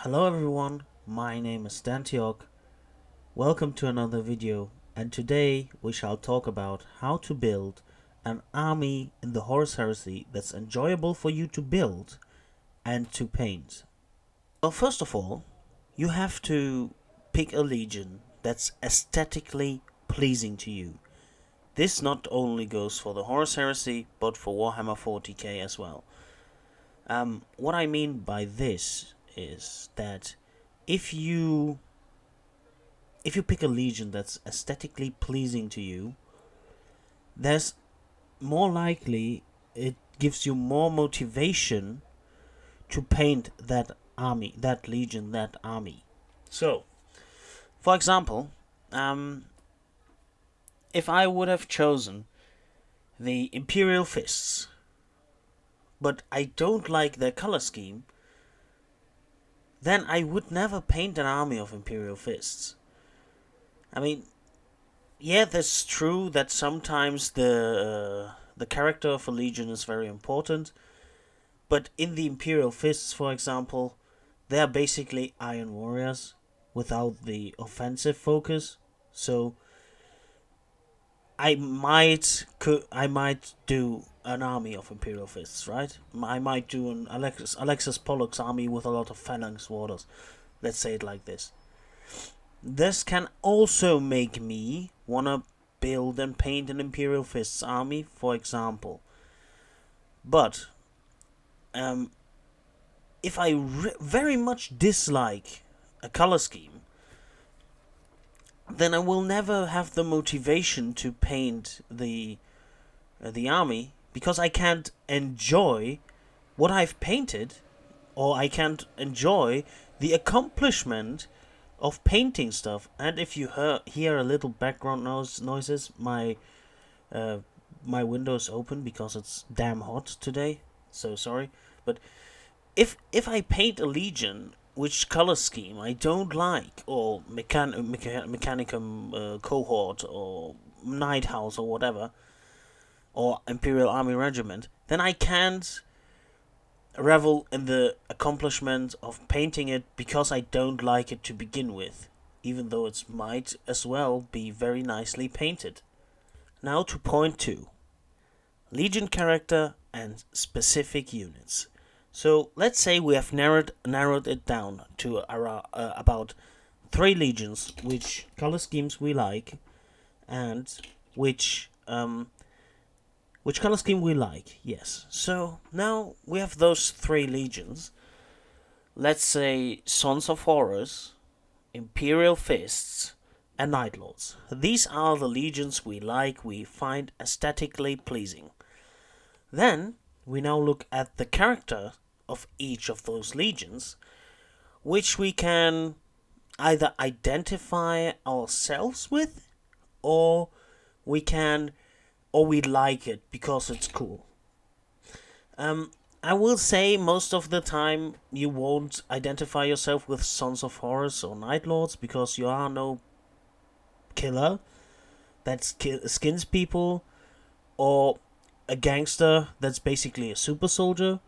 Hello everyone, my name is Dantiok. Welcome to another video, and today we shall talk about how to build an army in the Horus Heresy that's enjoyable for you to build and to paint. Well, first of all, you have to pick a legion that's aesthetically pleasing to you. This not only goes for the Horus Heresy, but for Warhammer 40k as well. What I mean by this is that if you pick a legion that's aesthetically pleasing to you, there's more likely it gives you more motivation to paint that army, that legion, that army. So, for example, if I would have chosen the Imperial Fists, but I don't like their color scheme, then I would never paint an army of Imperial Fists. I mean, yeah, that's true that sometimes the character of a legion is very important, but in the Imperial Fists, for example, they are basically Iron Warriors without the offensive focus. So I might do an army of Imperial Fists, right? I might do an Alexis Pollock's army with a lot of phalanx warders. Let's say it like this. This can also make me wanna build and paint an Imperial Fists army, for example. But if I very much dislike a color scheme, then I will never have the motivation to paint the army, because I can't enjoy what I've painted, or I can't enjoy the accomplishment of painting stuff. And if you hear a little background noises, my window's open because it's damn hot today. So sorry, but if I paint a legion which color scheme I don't like, or Mechanicum cohort, or Night House, or whatever, or Imperial Army Regiment, then I can't revel in the accomplishment of painting it because I don't like it to begin with, even though it might as well be very nicely painted. Now to point 2. Legion character and specific units. So let's say we have narrowed it down to about 3 legions, which color schemes we like, and which color scheme we like. Yes. So now we have those 3 legions. Let's say Sons of Horus, Imperial Fists, and Night Lords. These are the legions we like, we find aesthetically pleasing. Then we now look at the character of each of those legions, which we can either identify ourselves with, or we like it because it's cool. I will say most of the time you won't identify yourself with Sons of Horus or Night Lords, because you are no killer that skins people, or a gangster that's basically a super soldier.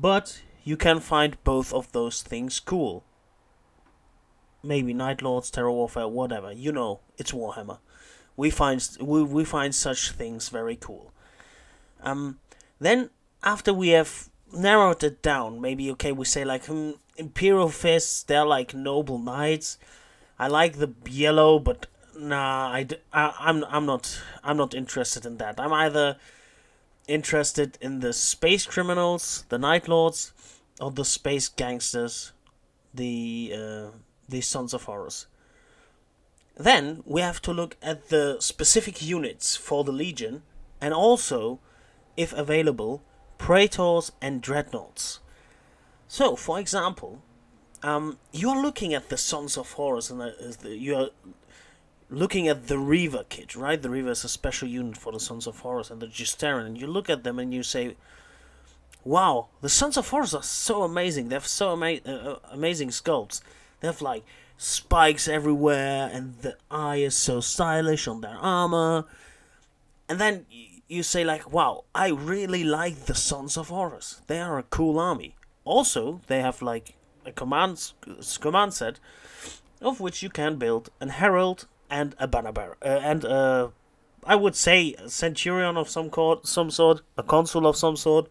But you can find both of those things cool. Maybe Night Lords, Terror Warfare, whatever. You know, it's Warhammer. We find such things very cool. Then after we have narrowed it down, maybe we say like Imperial Fists, they're like noble knights. I like the yellow, but nah, I'm not interested in that. I'm either interested in the space criminals, the Night Lords, or the space gangsters, the Sons of Horus. Then we have to look at the specific units for the Legion, and also, if available, Praetors and Dreadnoughts. So, for example, you are looking at the Sons of Horus, and you are looking at the Reaver kit, right? The Reaver is a special unit for the Sons of Horus, and the Justaran, and you look at them and you say, wow, the Sons of Horus are so amazing. They have so amazing sculpts. They have like spikes everywhere, and the eye is so stylish on their armor. And then you say like, wow, I really like the Sons of Horus. They are a cool army. Also, they have like a command set of which you can build an herald and a banner and I would say a centurion of some sort, a consul of some sort.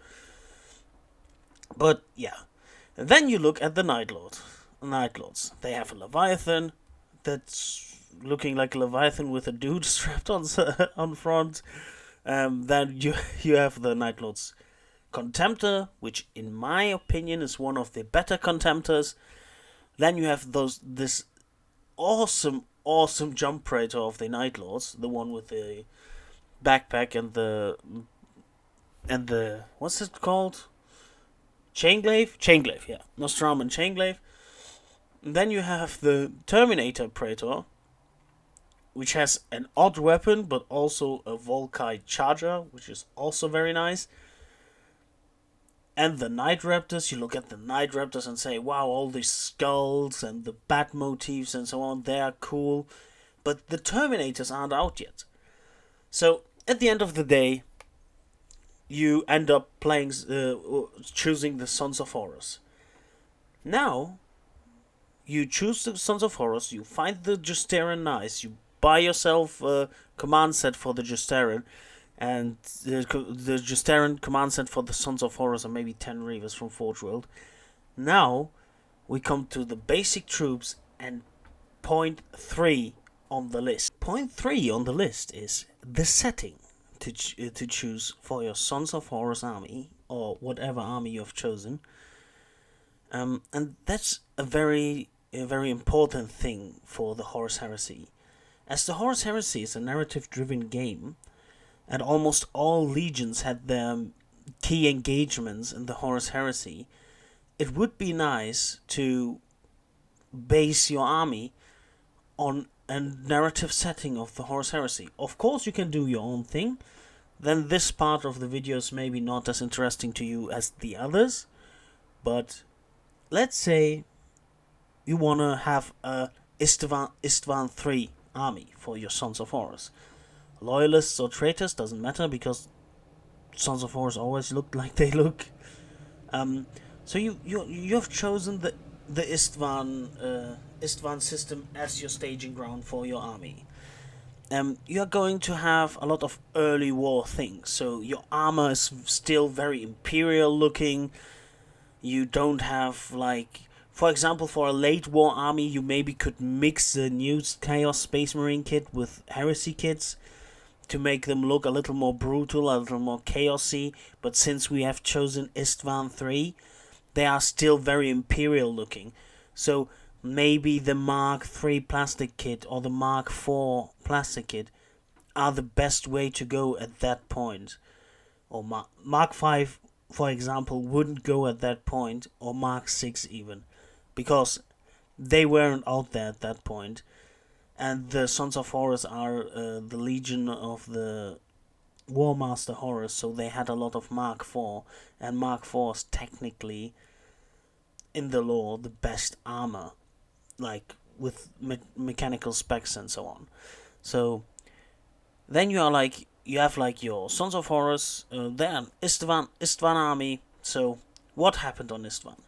But yeah, and then you look at the Night Lords. They have a Leviathan that's looking like a Leviathan with a dude strapped on front. Then you have the Night Lord's Contemptor, which in my opinion is one of the better Contemptors. Then you have this awesome jump praetor of the Night Lords, the one with the backpack and the what's it called? Chainglaive, yeah. Nostrum and Chainglaive. And then you have the Terminator Praetor, which has an odd weapon, but also a Volkite Charger, which is also very nice. And the Night Raptors, you look at the Night Raptors and say, wow, all these skulls and the bat motifs and so on, they are cool. But the Terminators aren't out yet. So, at the end of the day, you end up playing, choosing the Sons of Horus. Now, you choose the Sons of Horus, you find the Justaran nice, you buy yourself a command set for the Justaran, and the Justaran command set for the Sons of Horus, and maybe 10 Reavers from Forge World. Now, we come to the basic troops, and point 3 on the list. Point 3 on the list is the setting to choose for your Sons of Horus army, or whatever army you have chosen. And that's a very important thing for the Horus Heresy. As the Horus Heresy is a narrative-driven game, and almost all legions had their key engagements in the Horus Heresy, it would be nice to base your army on a narrative setting of the Horus Heresy. Of course, you can do your own thing. Then this part of the video is maybe not as interesting to you as the others. But let's say you want to have a Istvan 3 army for your Sons of Horus. Loyalists or traitors, doesn't matter, because Sons of Horus always look like they look. So you've chosen the Istvan system as your staging ground for your army. You're going to have a lot of early war things, so your armor is still very imperial looking. You don't have, like, for example, for a late war army, you maybe could mix the new Chaos Space Marine kit with Heresy kits to make them look a little more brutal, a little more chaosy. But since we have chosen Istvan 3, they are still very imperial looking. So maybe the Mark 3 plastic kit or the Mark 4 plastic kit are the best way to go at that point. Or Mark 5, for example, wouldn't go at that point, or Mark 6 even, because they weren't out there at that point. And the Sons of Horus are the legion of the War Master Horus, so they had a lot of Mark 4, and Mark 4 is technically, in the lore, the best armor, like with mechanical specs and so on. So then you have like your Sons of Horus, then Istvan army. So what happened on Istvan?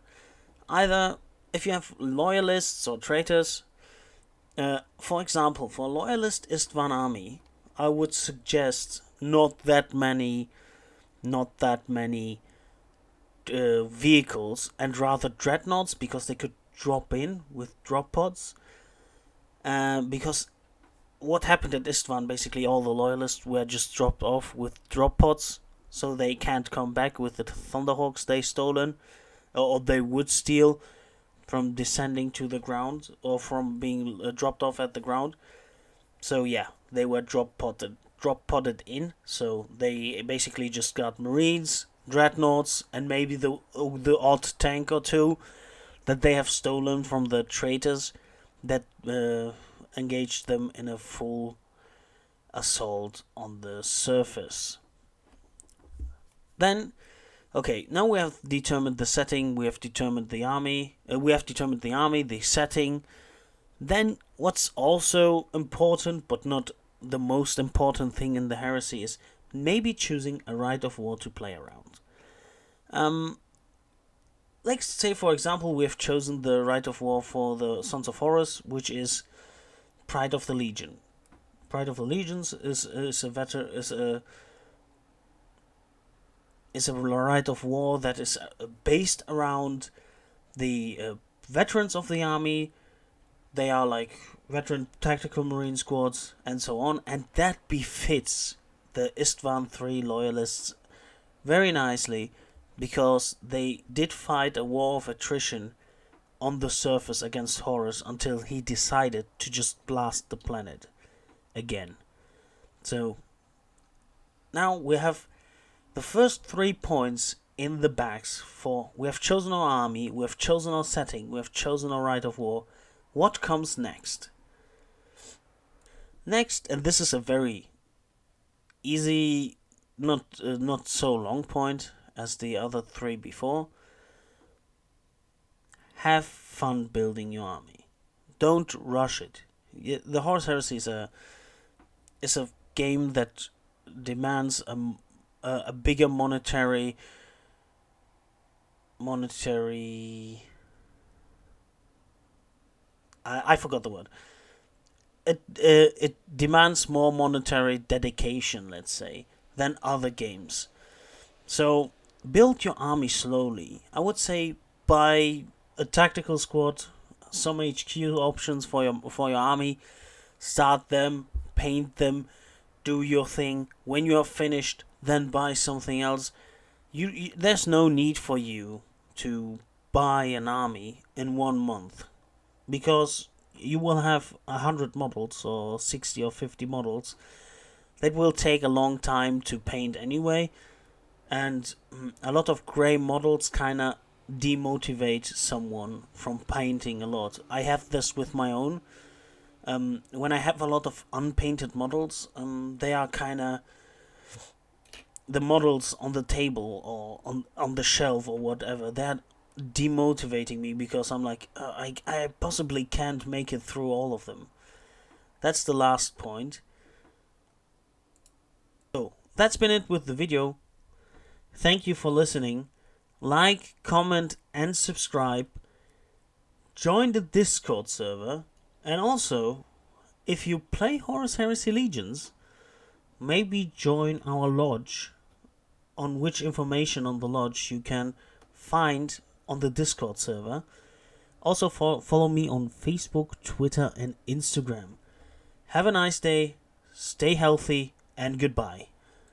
Either if you have loyalists or traitors, for example, for loyalist Istvan army, I would suggest not that many vehicles, and rather dreadnoughts, because they could drop in with drop pods. Because what happened at Istvan, basically all the loyalists were just dropped off with drop pods, so they can't come back with the Thunderhawks they stolen, or they would steal from descending to the ground, or from being dropped off at the ground. So yeah, they were drop podded in, so they basically just got Marines, Dreadnoughts, and maybe the odd tank or two that they have stolen from the traitors that engaged them in a full assault on the surface. Then, okay, now we have determined the setting, we have determined the army, the setting. Then, what's also important, but not the most important thing in the Heresy, is maybe choosing a Rite of War to play around. let's say, for example, we have chosen the Rite of War for the Sons of Horus, which is Pride of the Legion. Pride of the Legions is a rite of war that is based around the veterans of the army. They are like veteran tactical marine squads and so on, and that befits the Istvan 3 loyalists very nicely, because they did fight a war of attrition on the surface against Horus until he decided to just blast the planet again. So now we have the first 3 points in the bags for we have chosen our army, we have chosen our setting, we have chosen our rite of war. What comes next? Next, and this is a very easy, not so long point as the other 3 before. Have fun building your army. Don't rush it. The Horus Heresy is a game that demands a bigger monetary. I forgot the word. It demands more monetary dedication, let's say, than other games. So build your army slowly. I would say buy a tactical squad, some HQ options for your army. Start them, paint them, do your thing. When you are finished, then buy something else. There's no need for you to buy an army in 1 month, because you will have 100 models or 60 or 50 models that will take a long time to paint anyway, and a lot of grey models kind of demotivate someone from painting a lot. I have this with my own. When I have a lot of unpainted models, they are kind of the models on the table or on the shelf or whatever. They're demotivating me, because I'm like, I possibly can't make it through all of them. That's the last point. So that's been it with the video. Thank you for listening. Like, comment, and subscribe. Join the Discord server. And also, if you play Horus Heresy Legions, maybe join our lodge, on which information on the lodge you can find on the Discord server. Also, follow me on Facebook, Twitter, and Instagram. Have a nice day, stay healthy, and goodbye.